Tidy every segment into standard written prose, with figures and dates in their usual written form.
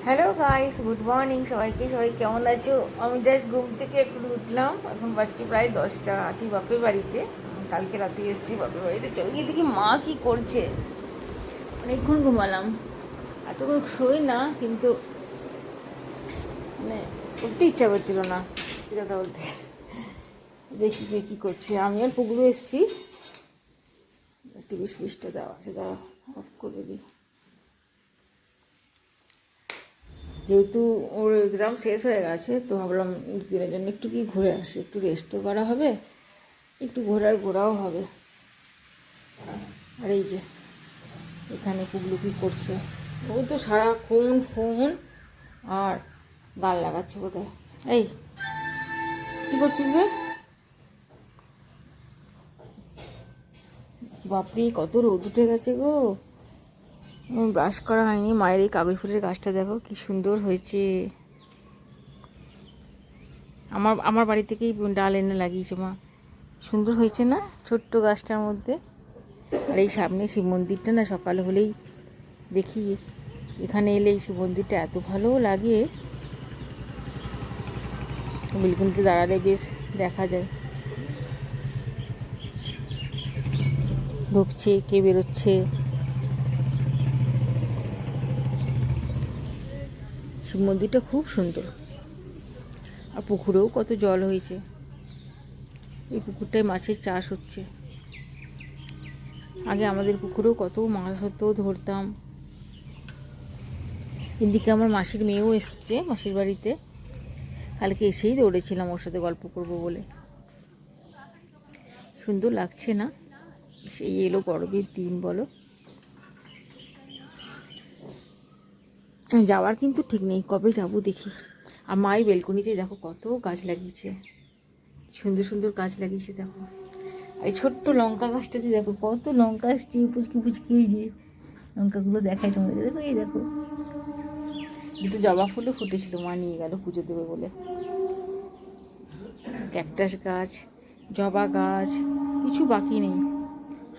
Hello guys, good morning সবাইকে। সবাই কেমন আছো? আমি জাস্ট ঘুম থেকে একটু উঠলাম, এখন বাজছে প্রায় 10টা। আছি বাপের বাড়িতে, কালকে রাতে এসেছি বাপের বাড়িতে। চলে দেখি মা কি করছে। অনেকক্ষণ ঘুমালাম, এতক্ষণ শুই না, কিন্তু মানে উঠতে ইচ্ছা করছিল না সত্যি কথা বলতে। দেখি কে কী করছে। আমি আর পুকুরে এসেছি, টিভি সুইচটা দেওয়া আছে, দাঁড়া অফ করে দিই। যেহেতু ওর এক্সাম শেষ হয়ে গেছে, তো ভাবলাম দিনের জন্য একটু কি ঘুরে আসি, একটু রেস্টও করা হবে, একটু ঘোরাও হবে। আর এই যে এখানে পুগলু কী করছে, ও তো সারাক্ষণ ফোন আর গান লাগাচ্ছে বোধহয়। এই কী করছিস রে? বাপরে কত রোদ উঠে গেছে গো। ব্রাশ করা হয়নি। মায়ের এই কাগজ ফুলের গাছটা দেখো কি সুন্দর হয়েছে। আমার বাড়ি থেকেই ডাল এনে লাগিয়েছে মা। সুন্দর হয়েছে না ছোট্ট গাছটার মধ্যে? আর এই সামনে শিব মন্দিরটা না, সকাল হলেই দেখি, এখানে এলে এই শিব মন্দিরটা এত ভালো লাগে। বিলকুনিতে দাঁড়ালে বেশ দেখা যায় ঢুকছে কে বেরোচ্ছে। শিব মন্দিরটা খুব সুন্দর, আর পুকুরেও কত জল হয়েছে। এই পুকুরটায় মাছের চাষ হচ্ছে। আগে আমাদের পুকুরেও কত মাছ হতো, ধরতাম। এদিকে আমার মাসির মেয়েও এসছে মাসির বাড়িতে, কালকে এসেই দৌড়েছিলাম ওর সাথে গল্প করবো বলে। সুন্দর লাগছে না? সেই এলো গরমের দিন, বলো। যাওয়ার কিন্তু ঠিক নেই, কবে যাবো দেখি। আর মায়ের বেলকনিতে দেখো কত গাছ লাগিয়েছে, সুন্দর সুন্দর গাছ লাগিয়েছে দেখো। আর এই ছোট্ট লঙ্কা গাছটাতে দেখো কত লঙ্কা আসছে, পুচকি পুচকি। এই যে লঙ্কাগুলো দেখাই তোমাদের, দেখো এই দেখো। দুটো জবা ফুলও ফুটেছিল, মা নিয়ে গেল পুজো দেবে বলে। ক্যাকটাস গাছ, জবা গাছ, কিছু বাকি নেই,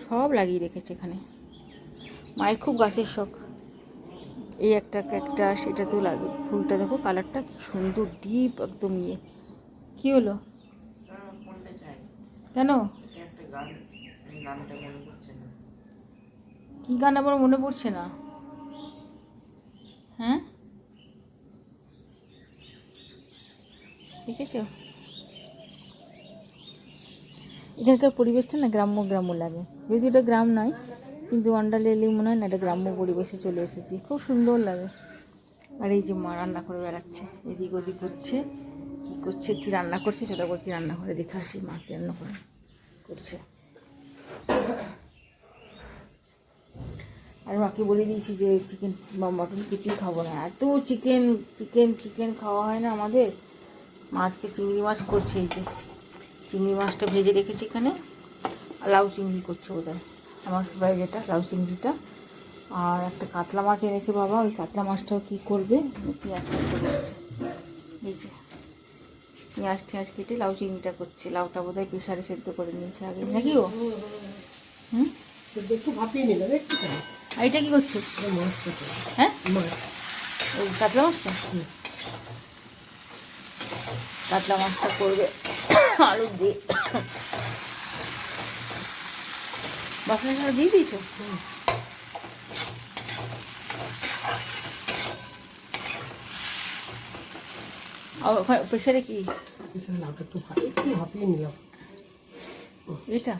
সব লাগিয়ে রেখেছে এখানে। মায়ের খুব গাছের শখ। এই একটা ক্যাকটাস, এটা তো লাগে, ফুলটা দেখো কালারটা কি সুন্দর, ডিপ একদম। ইয়ে কী হলো? কেন? কি গান আবার মনে পড়ছে না? হ্যাঁ, দেখেছ? এখানকার পরিবেশটা না গ্রাম্য গ্রাম্য লাগে, যদিও এটা গ্রাম নয়, কিন্তু অন্ডালে এলেই মনে হয় না এটা গ্রাম্য পরিবেশে চলে এসেছি, খুব সুন্দর লাগে। আর এই যে মা রান্না করে বেড়াচ্ছে, এদিক ওদিক করছে, কী করছে, কী রান্না করছে সেটা বলছি। রান্না করে দেখে আসি মা কী রান্না করছে। আর মাকে বলে দিয়েছি যে চিকেন বা মটন কিছুই খাবো না, এত চিকেন চিকেন চিকেন খাওয়া হয় না আমাদের। মাছকে চিংড়ি মাছ করছে, এই যে চিংড়ি মাছটা ভেজে রেখেছি এখানে, আর লাউ চিংড়ি করছে বোধহয় আমার ফেভারিট, যেটা লাউ চিংড়িটা। আর একটা কাতলা মাছ এনেছে বাবা, ওই কাতলা মাছটাও কী করবে, পেঁয়াজ কেটে বসছে। এই যে পেঁয়াজ টেঁয়াজ কেটে লাউ চিংড়িটা করছে। লাউটা বোধহয় প্রেশারে সেদ্ধ করে নিয়েছে আগে, নাকি ও? হুম, একটু ভাপিয়ে নিলাম একটু। আর এটা কী করছো? হ্যাঁ, ওই কাতলা মাছটা, কাতলা মাছটা করবে আলু দিয়ে। বাসনা সারা দিয়ে দিয়েছো? আর ওখানে প্রেশারে কি? লাউটা একটু ভাপিয়ে নিলাম। এটা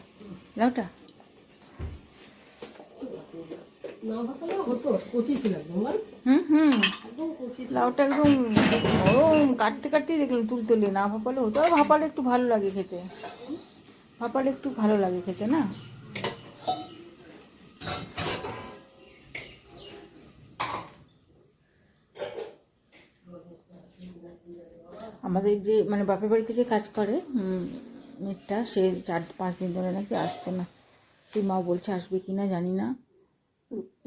লাউটা না ভাপালে হতো, কচি ছিল একদম। লাউটা একদম নরম, কাটতে কাটতেই দেখলাম তুলতুলে। না ভাপালে হতো, আর ভাপালে একটু ভালো লাগে খেতে, ভাপালে একটু ভালো লাগে খেতে না? আমাদের যে মানে বাপের বাড়িতে যে কাজ করে মেয়েটা, সে 4-5 দিন ধরে নাকি আসছে না। সেই মা বলছে আসবে কি না জানি না।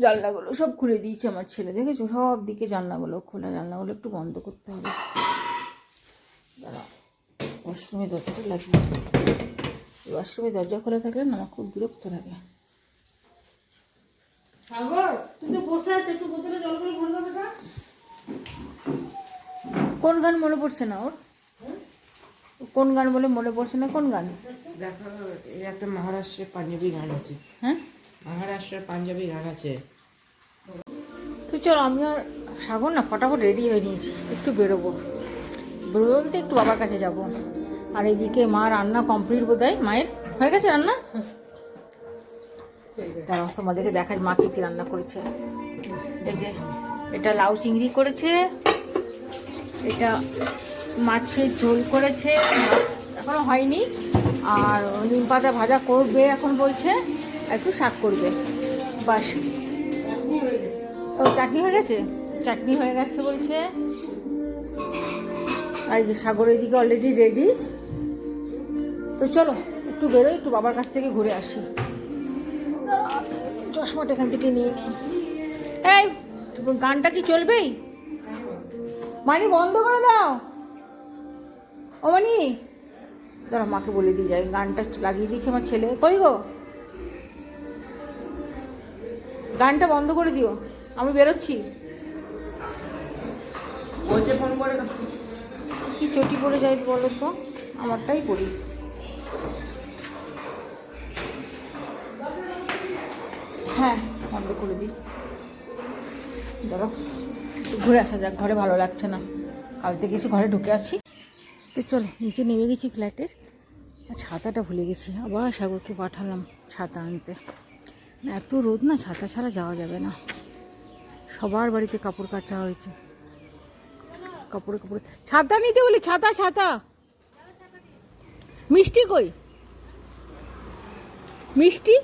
জানলাগুলো সব খুলে দিয়েছে আমার ছেলে, দেখেছো? সব দিকে জানলাগুলো খোলা, জানলাগুলো একটু বন্ধ করতে হবে। দাঁড়া, ওয়াশরুমে দরজাটা লাগিয়ে, ওয়াশরুমে দরজা খোলা থাকলে না আমার খুব বিরক্ত লাগে। সাগর, তুমি বসে আছো, একটু বোতলে জল করে ভরে দেবে না? কোন গান মনে পড়ছে না ওর? কোন গান বলে মনে পড়ছে না? কোন গান? দেখো, এই একটা মহারাষ্ট্রের পাঞ্জাবি গান আছে। হ্যাঁ, মহারাষ্ট্রের পাঞ্জাবি গান আছে। তো চলো, আমি আর সাগর না ফটাফট রেডি হয়ে নিয়েছি, একটু বেরোবো। বলতে একটু বাবার কাছে যাব। আর এদিকে মা রান্না কমপ্লিট বোধহয়, মায়ের হয়ে গেছে রান্না। দাঁড়াও তোমাদেরকে দেখাই মা কি রান্না করেছে। এই যে এটা লাউ চিংড়ি করেছে, এটা মাছের ঝোল করেছে, এখনো হয়নি। আর নিম পাতা ভাজা করবে এখন বলছে, একটু শাক করবে, বাস। ও চাটনি হয়ে গেছে, চাটনি হয়ে গেছে বলছে। আর এই যে সাগরের দিকে অলরেডি রেডি। তো চলো একটু বেরোই, একটু বাবার কাছ থেকে ঘুরে আসি। চশমাটা এখান থেকে নিয়ে নেই। এই গানটা কি চলবেই? মানি বন্ধ করে দাও। ও মানি, দাঁড়া মাকে বলে দিয়ে যায়, গানটা লাগিয়ে দিয়েছে আমার ছেলে। কই গো, গানটা বন্ধ করে দিও, আমি বেরোচ্ছি। বলছে ফোন করে কি চটি পড়ে যায় বলো তো, আমারটাই পড়ি। হ্যাঁ বন্ধ করে দিই, ধরো ঘুরে আসা যাক, ঘরে ভালো লাগছে না, কাল থেকে এসে ঘরে ঢুকে আছি। তো চলো নিচে নেমে গেছি ফ্ল্যাটের। আর ছাতাটা ভুলে গেছি, আবার সাগরকে পাঠালাম ছাতা আনতে। এত রোদ না, ছাতা ছাড়া যাওয়া যাবে না। সবার বাড়িতে কাপড় কাচা হয়েছে, কাপড়ে কাপড়ে। ছাতা নিতে বলি, ছাতা ছাতা। মিষ্টি কই? মিষ্টি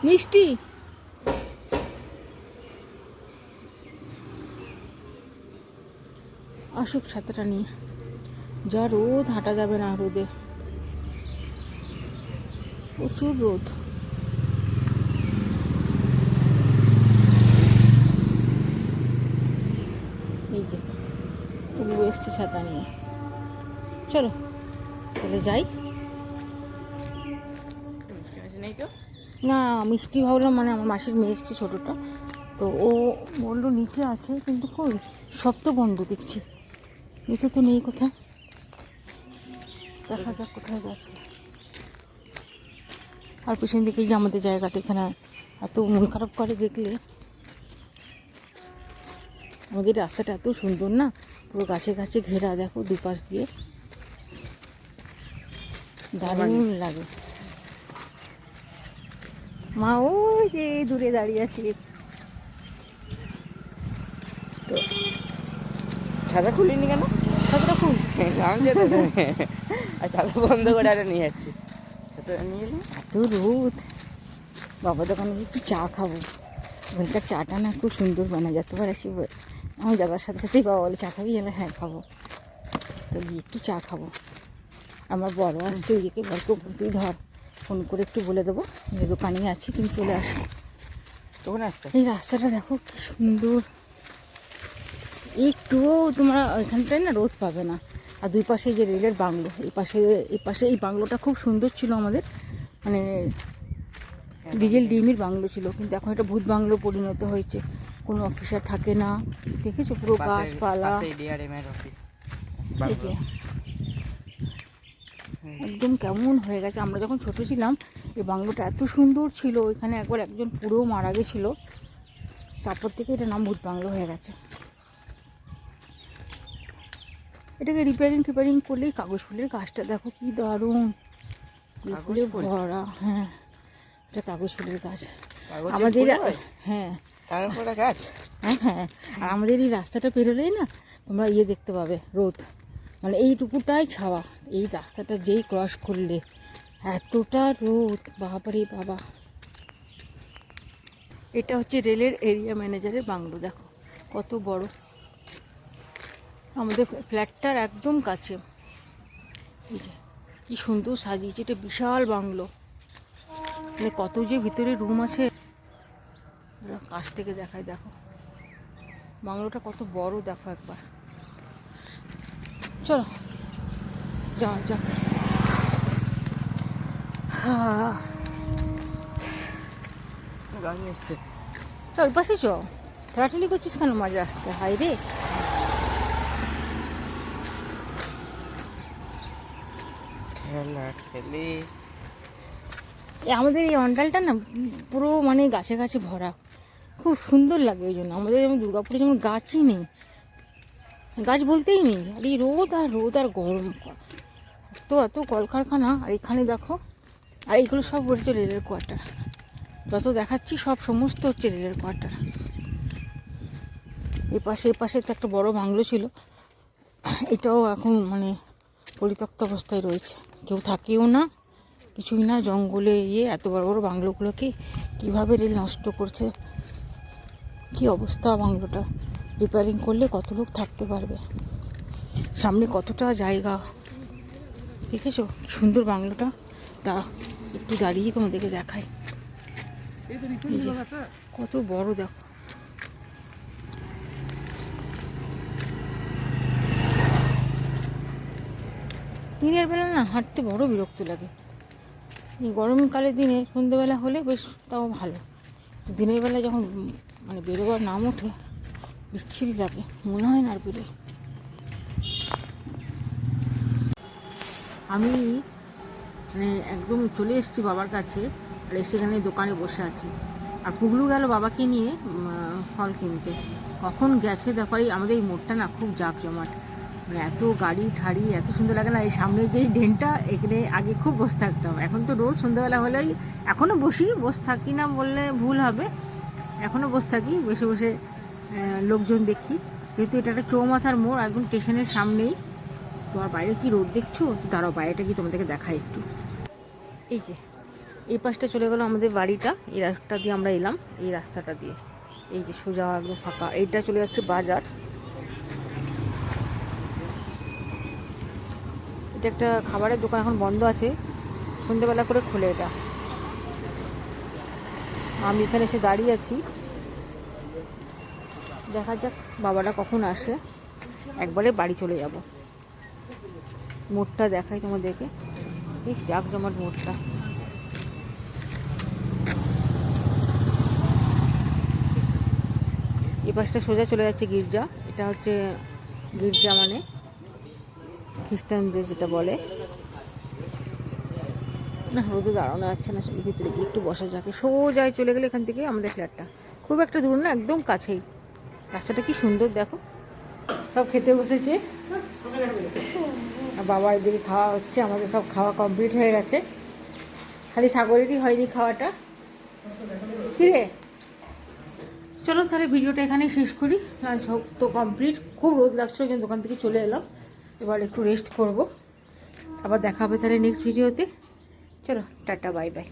মিষ্টি আসুক ছাতাটা নিয়ে। যা রোদ, হাঁটা যাবে না রোদে, প্রচুর রোদ। এই যে ওগুলো এসছে ছাতা নিয়ে। চলো চলে যাই। নেই তো না মিষ্টি ভাবলাম, মানে আমার মাসির মেয়ে এসছে ছোটোটা, তো ও বললো নিচে আছে, কিন্তু কই সব তো বন্ধ দেখছি, নিচে তো নেই কোথায়। দেখা যাক কোথায় গেছে। আর পিছন দিকে যে আমাদের জায়গাটা, এখানে এত মন খারাপ করে দেখলে। আমাদের রাস্তাটা এত সুন্দর না, পুরো গাছে গাছে ঘেরা, দেখো দুপাশ দিয়ে, দারুণ লাগে। মা ওই যে দূরে দাঁড়িয়ে আছে। তো ছাতা খুলিনি কেন? ছাতাটা খুব আমি যেতে আর ছাতা বন্ধ করে আরে নিয়ে যাচ্ছি। ছাতা নিয়ে এলি? এত রোদ। বাবা দোকানে একটু চা খাবো, ওখানকার চাটা না খুব সুন্দর বানায়, যতবার আসি আমার যাবার সাথে সাথেই বাবা বলে চা খাবি, এলে হ্যাঁ খাবো। তো গিয়ে একটু চা খাবো। আমার বড় আসছে ওইদিকে, বলকে তুই ধর, ফোন করে একটু বলে দেবো যে দোকানে আছি, তুমি চলে আসো। তখন আসতে এই রাস্তাটা দেখো কি সুন্দর, একটুও তোমরা ওইখানটায় না রোদ পাবে না। আর দুই পাশে যে রেলের বাংলো, এই পাশে এই বাংলোটা খুব সুন্দর ছিল আমাদের, মানে ডিজেল ডিমির বাংলো ছিল, কিন্তু এখন একটা ভূত বাংলো পরিণত হয়েছে, কোনো অফিসার থাকে না, দেখেছো পুরো গাছপালা। এই যে একদম কেমন হয়ে গেছে। আমরা যখন ছোট ছিলাম এই বাংলোটা এত সুন্দর ছিল, এখানে একবার একজন পুরো মারা গেছিলো, তারপর থেকে এটা নাম ভূত বাংলো হয়ে গেছে। এটাকে রিপেয়ারিং করলেই, কাগজ ফুলের গাছটা দেখো কি দারুণ, ফুলে ভরা। হ্যাঁ এটা কাগজ ফুলের গাছ আমাদের। হ্যাঁ তারপরে গাছ। হ্যাঁ হ্যাঁ, আর আমাদের এই রাস্তাটা পেরোলেই না তোমরা দেখতে পাবে রোদ, মানে এইটুকুটাই ছাওয়া। এই রাস্তাটা যেই ক্রস করলে এতটা রোদ, বাবারে বাবা। এটা হচ্ছে রেলের এরিয়া ম্যানেজারের বাংলো, দেখো কত বড়, আমাদের ফ্ল্যাটটার একদম কাছে। এই যে কি সুন্দর সাজিয়েছে, এটা বিশাল বাংলো, মানে কত যে ভিতরে রুম আছে, কাছ থেকে দেখায় দেখো বাংলোটা কত বড়, দেখো একবার। চলো যাওয়া যাক। গাড়ি এসছে, চল পাশে চ, ঠেলাঠেলি করছিস কেন মাঝ রাস্তায়? হাই রে, খেলা খেলি। আমাদের এই অঞ্চলটা না পুরো মানে গাছে গাছে ভরা, খুব সুন্দর লাগে। ওই জন্য আমাদের যেমন দুর্গাপুরে যেমন গাছই নেই, গাছ বলতেই নেই, আর এই রোদ আর রোদ আর গরম, তো এত কলকারখানা। আর এখানে দেখো, আর এইগুলো সব হচ্ছে রেলের কোয়ার্টার, যত দেখাচ্ছি সব সমস্ত হচ্ছে রেলের কোয়ার্টার। এপাশে তো একটা বড় বাংলো ছিল, এটাও এখন মানে পরিত্যক্ত অবস্থায় রয়েছে, কেউ থাকেও না, কিছুই না, জঙ্গলে এত বড় বড় বাংলোগুলোকে কীভাবে রেল নষ্ট করছে, কি অবস্থা বাংলোটা। রিপেয়ারিং করলে কত লোক থাকতে পারবে, সামনে কতটা জায়গা, দেখেছো সুন্দর বাংলোটা। তা একটু দাঁড়িয়ে তোমাদেরকে দেখাই, কত বড় দেখো। দিনের বেলা না হাঁটতে বড় বিরক্ত লাগে, এই গরমকালের দিনে সন্ধ্যেবেলা হলে বেশ তাও ভালো, দিনের বেলা যখন মানে বেরোবার নাম ওঠে বিচ্ছিরি লাগে, মনে হয় না আর বেরোয়। আমি মানে একদম চলে এসেছি বাবার কাছে, আর সেখানে দোকানে বসে আছি, আর পুগলু গেল বাবাকে নিয়ে ফল কিনতে। কখন গেছে দেখো। এই আমাদের এই মোড়টা না খুব জাঁকজমাট, মানে এত গাড়ি ঠাড়ি, এত সুন্দর লাগে না। এই সামনে যেই ড্রেনটা, এখানে আগে খুব বসে থাকতাম, এখন তো রোজ সন্ধ্যাবেলা হলেই এখনও বসে থাকি না বললে ভুল হবে, এখনও বসে থাকি, বসে বসে লোকজন দেখি, যেহেতু এটা একটা চৌমাথার মোড় একদম স্টেশনের সামনেই। তো আর বাইরে কি রোদ দেখছো, দাঁড়াও বাইরেটা কি তোমাদেরকে দেখাই একটু। এই যে এই পাশটা চলে গেলো আমাদের বাড়িটা, এই রাস্তা দিয়ে আমরা এলাম, এই রাস্তাটা দিয়ে, এই যে সোজা একদম ফাঁকা, এইটা চলে যাচ্ছে বাজার। এটা একটা খাবারের দোকান, এখন বন্ধ আছে, সন্ধ্যেবেলা করে খোলে এটা। আমি এখানে এসে দাঁড়িয়ে আছি, দেখা যাক বাবারা কখন আসে, একবারে বাড়ি চলে যাব। মোড়টা দেখাই তোমাদেরকে, এই জাঁকজমাট মোড়টা। এই পাশটা সোজা চলে যাচ্ছে গির্জা, এটা হচ্ছে গির্জা মানে খ্রিস্টানদের যেটা বলে। না রোদে দাঁড়ানো যাচ্ছে না, চলো ভিতরে গিয়ে একটু বসা যাকে। সোজায় চলে গেলে এখান থেকে আমাদের ফ্ল্যাটটা, খুব একটা দূর না, একদম কাছেই। রাস্তাটা কি সুন্দর দেখো, সব খেতে বসেছে, আর বাবা এদিকে খাওয়া হচ্ছে, আমাদের সব খাওয়া কমপ্লিট হয়ে গেছে, খালি সাগরেরই হয়নি খাওয়াটা। কিরে চলো তাহলে ভিডিওটা এখানেই শেষ করি, সব তো কমপ্লিট। খুব রোদ লাগছে, ওই জন্য দোকান থেকে চলে এলাম, এবার একটু রেস্ট করব, আবার দেখা হবে তাহলে নেক্সট ভিডিওতে। চলো টাটা, বাই বাই।